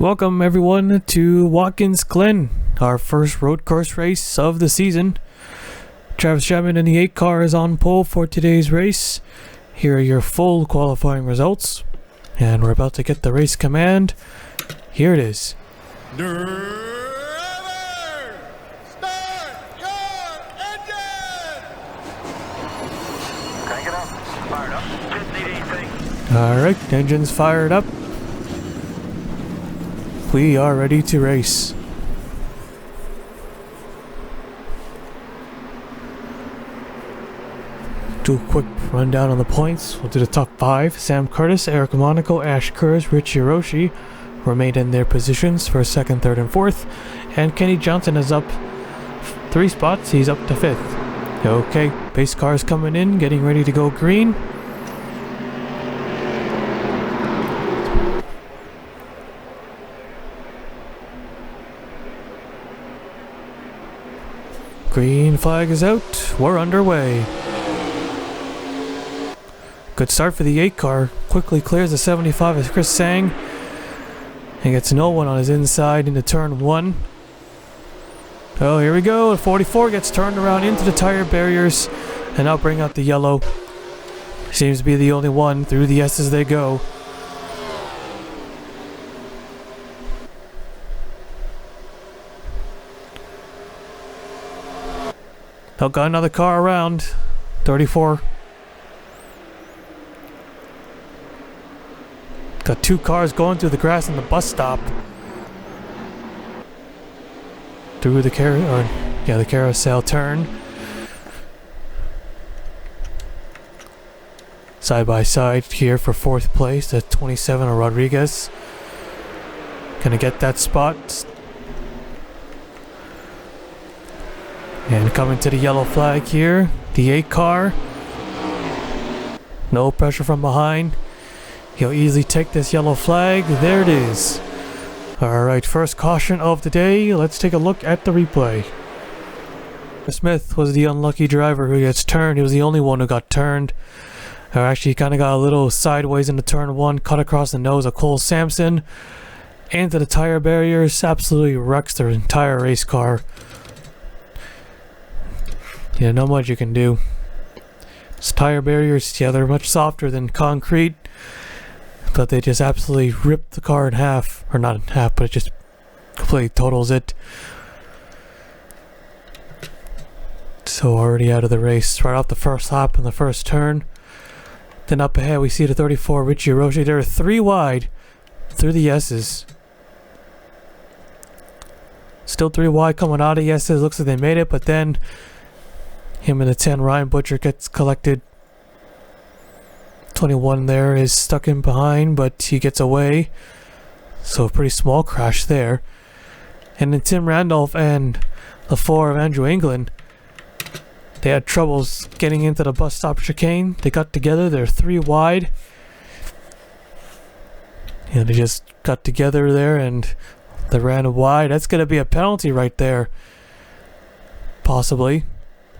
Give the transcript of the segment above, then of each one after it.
Welcome everyone to Watkins Glen, our first road course race of the season. Travis Chapman in the 8 car is on pole for today's race. Here are your full qualifying results, and we're about to get the race command. Here it is. Driver, start your engine! Crank it up. Fired up. Didn't need anything. Alright, engine's fired up. We are ready to race. Do a quick rundown on the points. We'll do the top 5. Sam Curtis, Eric Monaco, Ash Kurz, Rich Hiroshi remained in their positions for 2nd, 3rd, and 4th. And Kenny Johnson is up 3 spots. He's up to 5th. Okay, pace cars coming in, getting ready to go green. Green flag is out. We're underway. Good start for the 8 car. Quickly clears the 75 as Chris Sang. And gets no one on his inside into turn 1. Oh, here we go. The 44 gets turned around into the tire barriers. And now bring out the yellow. Seems to be the only one. Through the S's they go. Oh, got another car around. 34. Got 2 cars going through the grass in the bus stop. Through the the carousel turn. Side by side here for 4th place at 27 of Rodriguez. Gonna get that spot. And coming to the yellow flag here, the 8 car. No pressure from behind. He'll easily take this yellow flag. There it is. Alright, first caution of the day. Let's take a look at the replay. Smith was the unlucky driver who gets turned. He was the only one who got turned. Or actually, he kind of got a little sideways into turn 1, cut across the nose of Cole Sampson. Into the tire barriers, absolutely wrecks their entire race car. Yeah, not much you can do. These tire barriers, yeah, they're much softer than concrete, but they just absolutely rip the car in half. Or not in half, but it just completely totals it. So already out of the race, right off the first lap in the first turn. Then up ahead we see the 34 Richie Hiroshi. They're 3 wide through the S's. Still 3 wide coming out of the S's. Looks like they made it, but then him and the 10 Ryan Butcher gets collected. 21 there is stuck in behind, but he gets away. So a pretty small crash there. And then Tim Randolph and the 4 of Andrew England, they had troubles getting into the bus stop chicane. They got together. They're 3 wide. And they just got together there and they ran wide. That's going to be a penalty right there. Possibly.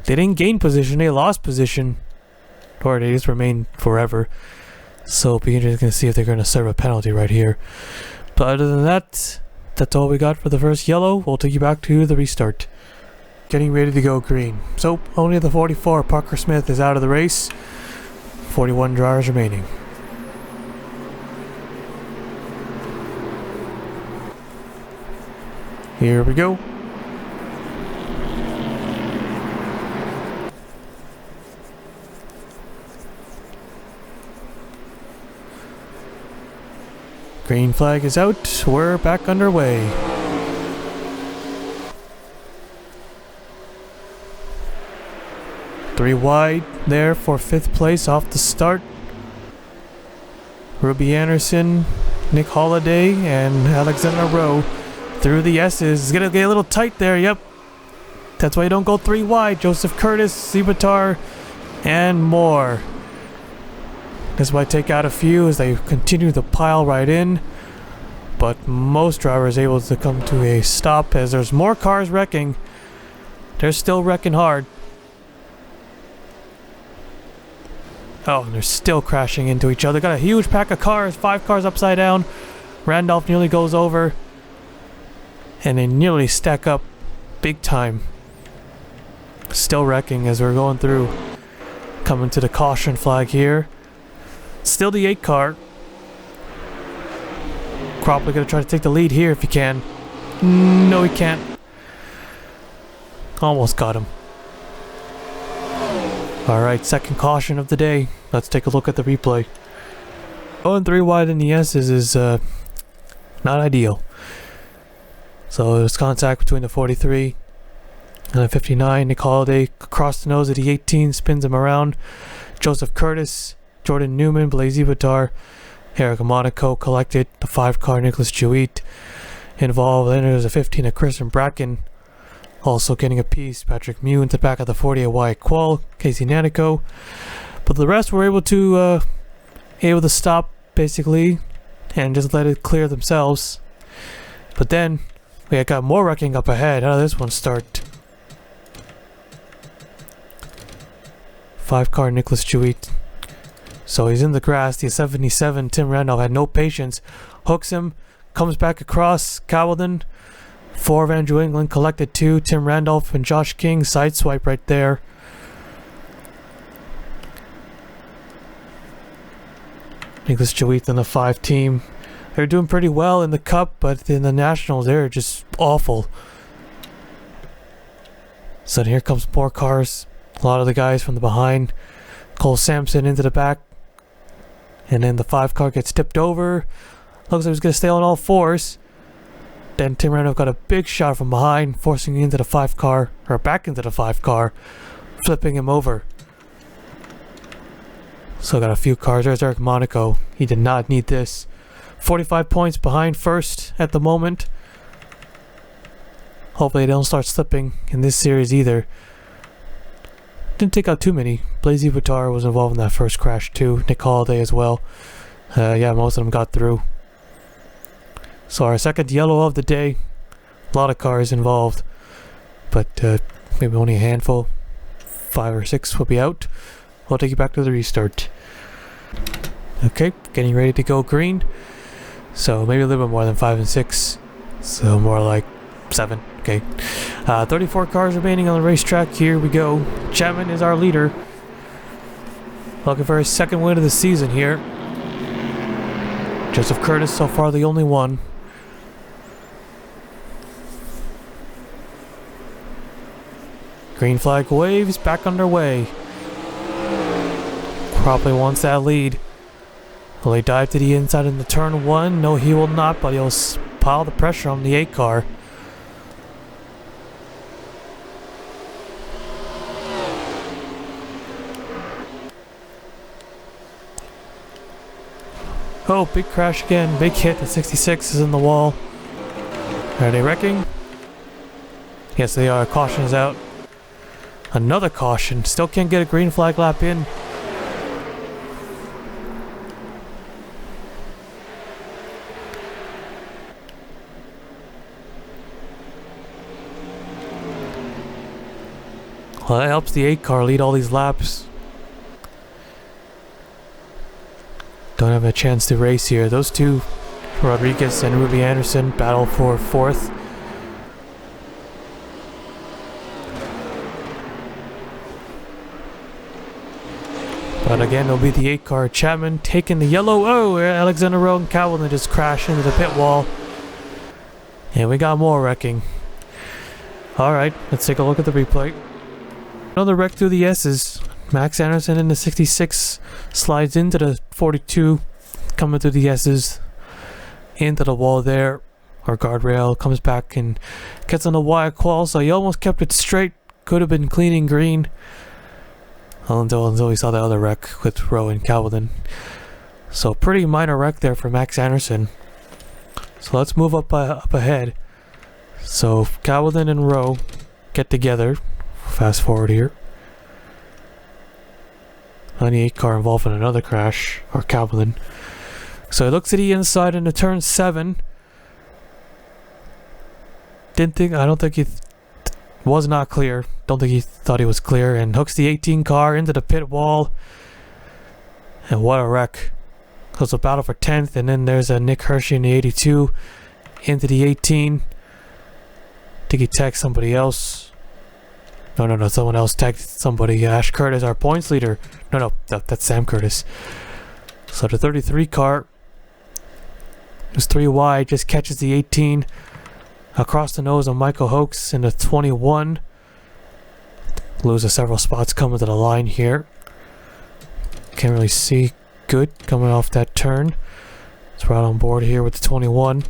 They didn't gain position, they lost position. Or they just remained forever. So it'll be interesting to see if they're going to serve a penalty right here. But other than that, that's all we got for the first yellow. We'll take you back to the restart. Getting ready to go green. So only the 44, Parker Smith, is out of the race. 41 drivers remaining. Here we go. Green flag is out. We're back underway. Three wide there for 5th place off the start. Ruby Anderson, Nick Holliday, and Alexander Rowe through the S's. It's gonna get a little tight there. Yep. That's why you don't go 3 wide. Joseph Curtis, Sibatar, and more. That's why I take out a few as they continue to pile right in. But most drivers able to come to a stop as there's more cars wrecking. They're still wrecking hard. Oh, and they're still crashing into each other. Got a huge pack of cars, 5 cars upside down. Randolph nearly goes over. And they nearly stack up big time. Still wrecking as we're going through. Coming to the caution flag here. Still the 8 car. Probably gonna try to take the lead here if he can. No, he can't. Almost got him. Alright, second caution of the day. Let's take a look at the replay. Going 3 wide in the S's is not ideal. So there's contact between the 43 and the 59. Nick Holiday across the nose of the 18, spins him around. Joseph Curtis, Jordan Newman, Blaise Ibatar, Eric Monaco collected. The 5 car, Nicholas Jewett involved. Then there's a 15 of Chris and Bracken. Also getting a piece, Patrick Mew into the back of the 40 of Wyatt Quall, Casey Nanico. But the rest were able to stop basically and just let it clear themselves. But then we got more wrecking up ahead. How did this one start? 5 car Nicholas Jewett. So he's in the grass. The 77 Tim Randolph had no patience. Hooks him. Comes back across. Cowaldon. 4 of Andrew England collected 2. Tim Randolph and Josh King sideswipe right there. Nicholas Jewett and the 5 team. They're doing pretty well in the Cup, but in the Nationals, they're just awful. So here comes more cars. A lot of the guys from the behind. Cole Sampson into the back. And then the 5 car gets tipped over. Looks like he's going to stay on all 4s. Then Tim Randolph got a big shot from behind, forcing him into the 5 car, or back into the 5 car, flipping him over. So got a few cars. There's Eric Monaco. He did not need this. 45 points behind first at the moment. Hopefully they don't start slipping in this series either. Didn't take out too many. Blaise Ibatar was involved in that first crash too. Nick Holiday as well. Yeah, most of them got through. So our second yellow of the day. A lot of cars involved. But maybe only a handful. 5 or 6 will be out. We'll take you back to the restart. Okay, getting ready to go green. So maybe a little bit more than 5 and 6. So more like 7. Okay. 34 cars remaining on the racetrack. Here we go. Chapman is our leader. Looking for his second win of the season here. Joseph Curtis so far the only one. Green flag waves, back underway. Probably wants that lead. Will he dive to the inside in the turn 1? No, he will not, but he'll pile the pressure on the 8 car. Oh, big crash again. Big hit. The 66 is in the wall. Are they wrecking? Yes, they are. Caution is out. Another caution. Still can't get a green flag lap in. Well, that helps the 8 car lead all these laps. Don't have a chance to race here. Those two, Rodriguez and Ruby Anderson, battle for 4th. But again, it'll be the 8 car. Chapman taking the yellow. Oh, Alexander Rowe and Cowaldon just crashed into the pit wall. And we got more wrecking. Alright, let's take a look at the replay. Another wreck through the S's. Max Anderson in the 66 slides into the 42, coming through the S's, into the wall there, or guardrail, comes back and gets on the Wyatt Quall, so he almost kept it straight. Could have been cleaning green. Until we saw the other wreck with Rowe and Cowaldon. So pretty minor wreck there for Max Anderson. So let's move up ahead. So Cowaldon and Rowe get together. Fast forward here. 98 car involved in another crash, or Cowaldon. So he looks to the inside into turn 7. I don't think he was not clear. Don't think he thought he was clear, and hooks the 18 car into the pit wall. And what a wreck. So it's a battle for 10th, and then there's a Nick Hershey in the 82 into the 18. I think he tagged somebody else. No, someone else tagged somebody. Ash Curtis, our points leader. No, that's Sam Curtis. So the 33 car is 3 wide, just catches the 18 across the nose of Michael Hoax in the 21. Loses several spots coming to the line here. Can't really see good coming off that turn. It's right on board here with the 21.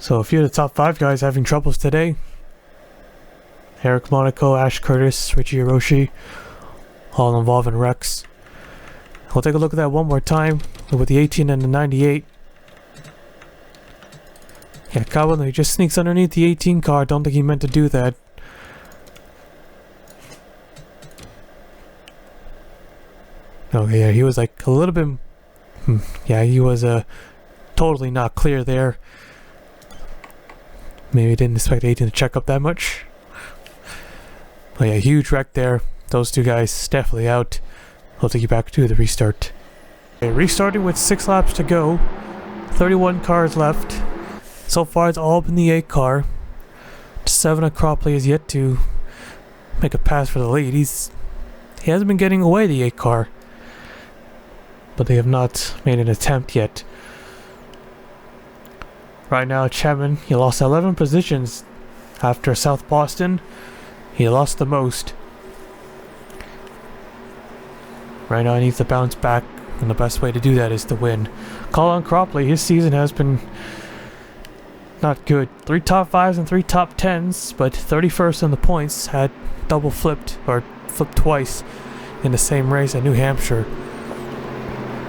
So a few of the top 5 guys having troubles today. Eric Monaco, Ash Curtis, Richie Hiroshi, all involving wrecks. We'll take a look at that one more time with the 18 and the 98. Yeah, Cabo, he just sneaks underneath the 18 car. Don't think he meant to do that. Okay, yeah, he was like a little bit... yeah, he was totally not clear there. Maybe didn't expect 18 to check up that much. Oh yeah, huge wreck there. Those 2 guys definitely out. I'll take you back to the restart. Okay, restarting with 6 laps to go. 31 cars left. So far it's all been the 8 car. 7 of Cropley is yet to make a pass for the lead. He hasn't been getting away the 8 car. But they have not made an attempt yet. Right now, Chapman, he lost 11 positions after South Boston. He lost the most. Right now, he needs to bounce back, and the best way to do that is to win. Colin Cropley, his season has been not good. 3 top 5s and 3 top 10s, but 31st in the points, had double flipped, or flipped twice in the same race at New Hampshire.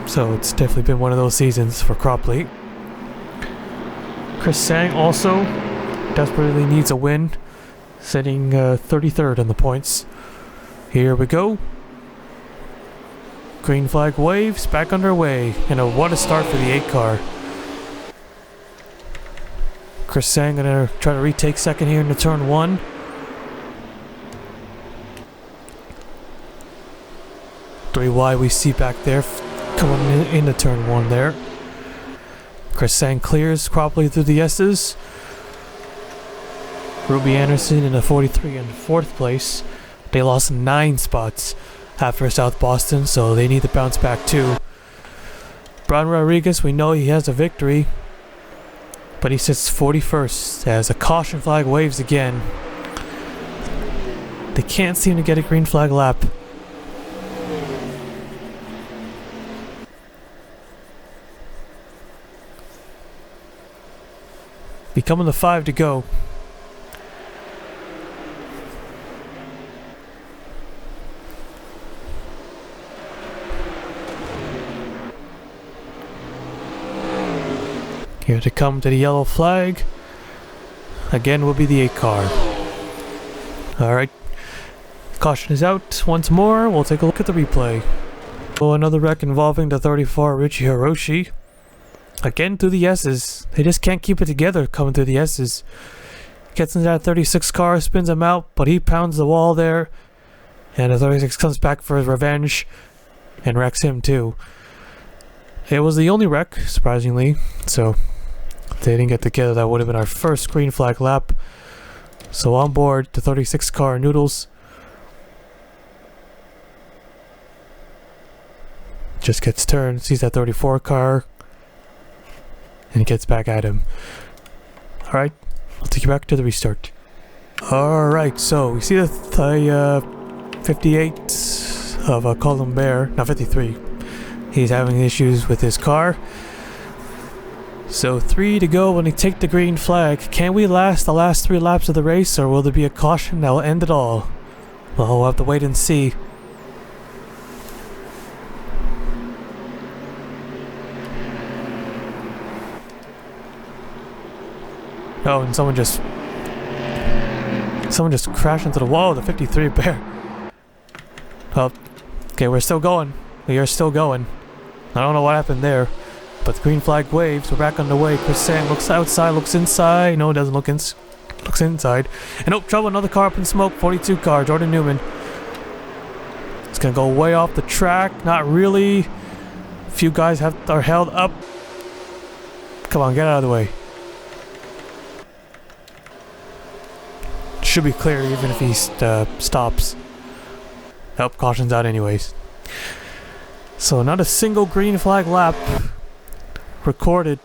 So it's definitely been one of those seasons for Cropley. Chris Sang also desperately needs a win, sitting 33rd in the points. Here we go. Green flag waves, back underway, and what a start for the 8 car. Chris Sang gonna try to retake second here into turn 1. Three wide we see back there, coming into turn 1 there. Chris Sang clears Cropley through the S's. Ruby Anderson in the 43 in 4th place. They lost 9 spots after South Boston, so they need to bounce back too. Brian Rodriguez, we know he has a victory, but he sits 41st as a caution flag waves again. They can't seem to get a green flag lap. Becoming the 5 to go. Here to come to the yellow flag. Again will be the 8 car. Alright. Caution is out once more. We'll take a look at the replay. Oh, another wreck involving the 34 Richie Hiroshi. Again through the S's. They just can't keep it together coming through the S's. Gets into that 36 car, spins him out, but he pounds the wall there. And the 36 comes back for his revenge and wrecks him too. It was the only wreck, surprisingly. So if they didn't get together, that would have been our first green flag lap. So on board the 36 car, Noodles. Just gets turned, sees that 34 car. And gets back at him. Alright, I'll take you back to the restart. Alright, so we see the 58 of Colin Bear, not 53. He's having issues with his car. So 3 to go when they take the green flag. Can we last the last 3 laps of the race, or will there be a caution that will end it all? Well, we'll have to wait and see. Oh, and someone just crashed into the wall, the 53 Bear. Well, okay, we're still going. We are still going. I don't know what happened there, but the green flag waves. We're back on the way. Chris Sang looks outside, looks inside. No, it doesn't look looks inside. And oh, trouble, another car up in smoke. 42 car, Jordan Newman. It's gonna go way off the track. Not really. A few guys are held up. Come on, get out of the way. Should be clear even if he stops. Nope, caution's out anyways. So not a single green flag lap recorded.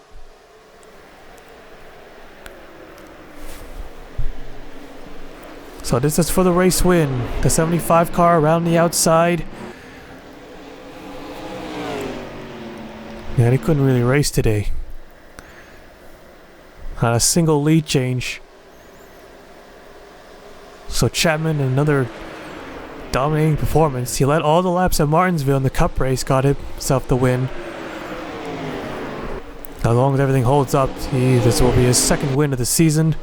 So this is for the race win. The 75 car around the outside. Yeah, they couldn't really race today. Not a single lead change. So Chapman, another dominating performance. He led all the laps at Martinsville in the Cup race, got himself the win. As long as everything holds up, this will be his second win of the season.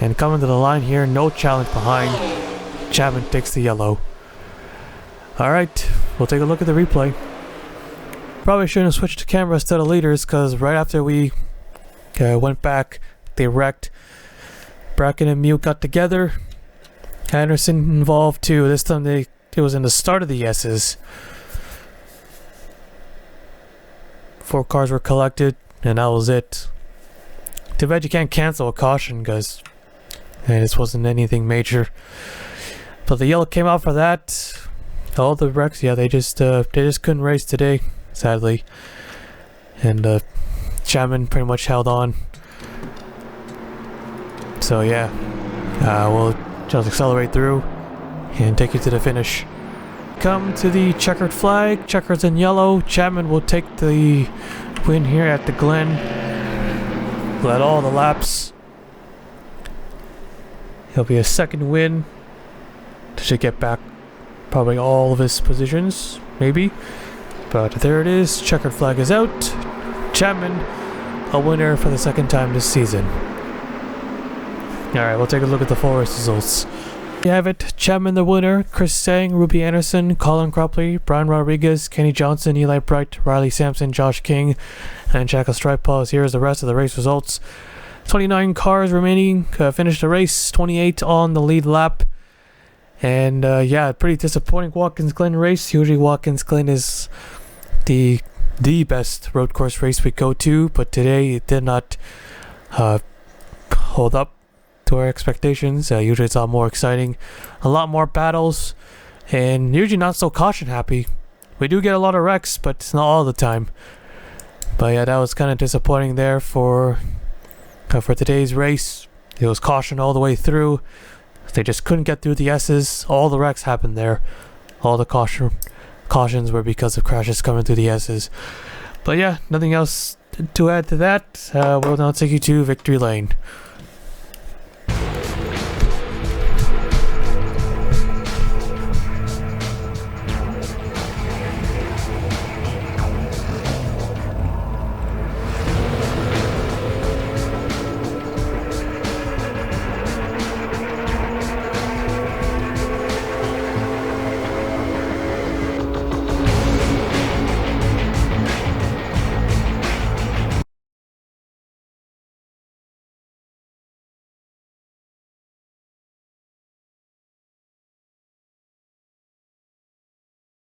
And coming to the line here, no challenge behind. Chapman takes the yellow. Alright, we'll take a look at the replay. Probably shouldn't have switched to camera instead of leaders, because right after we went back, they wrecked. Bracken and Mute got together. Anderson involved too. This time it was in the start of the S's. 4 cars were collected, and that was it. Too bad you can't cancel a caution, because this wasn't anything major. But the yellow came out for that. All the wrecks, yeah, they just couldn't race today, sadly. And Chapman pretty much held on. So yeah, we'll just accelerate through and take you to the finish. Come to the checkered flag, checkers in yellow. Chapman will take the win here at the Glen. Led all the laps. He'll be a second win. Should get back probably all of his positions, maybe. But there it is, checkered flag is out. Chapman, a winner for the second time this season. Alright, we'll take a look at the full race results. You have it, Chapman the winner, Chris Sang, Ruby Anderson, Colin Cropley, Brian Rodriguez, Kenny Johnson, Eli Bright, Riley Sampson, Josh King, and Jack Stripe. Here's the rest of the race results. 29 cars remaining, finished the race, 28 on the lead lap. And yeah, pretty disappointing Watkins Glen race. Usually Watkins Glen is the best road course race we go to, but today it did not hold up to our expectations. Usually it's a lot more exciting, a lot more battles, and usually not so caution happy. We do get a lot of wrecks, but it's not all the time. But yeah, that was kind of disappointing there for today's race. It was caution all the way through. They just couldn't get through the S's. All the wrecks happened there. All the cautions were because of crashes coming through the S's. But yeah, nothing else to add to that. We'll now take you to Victory Lane.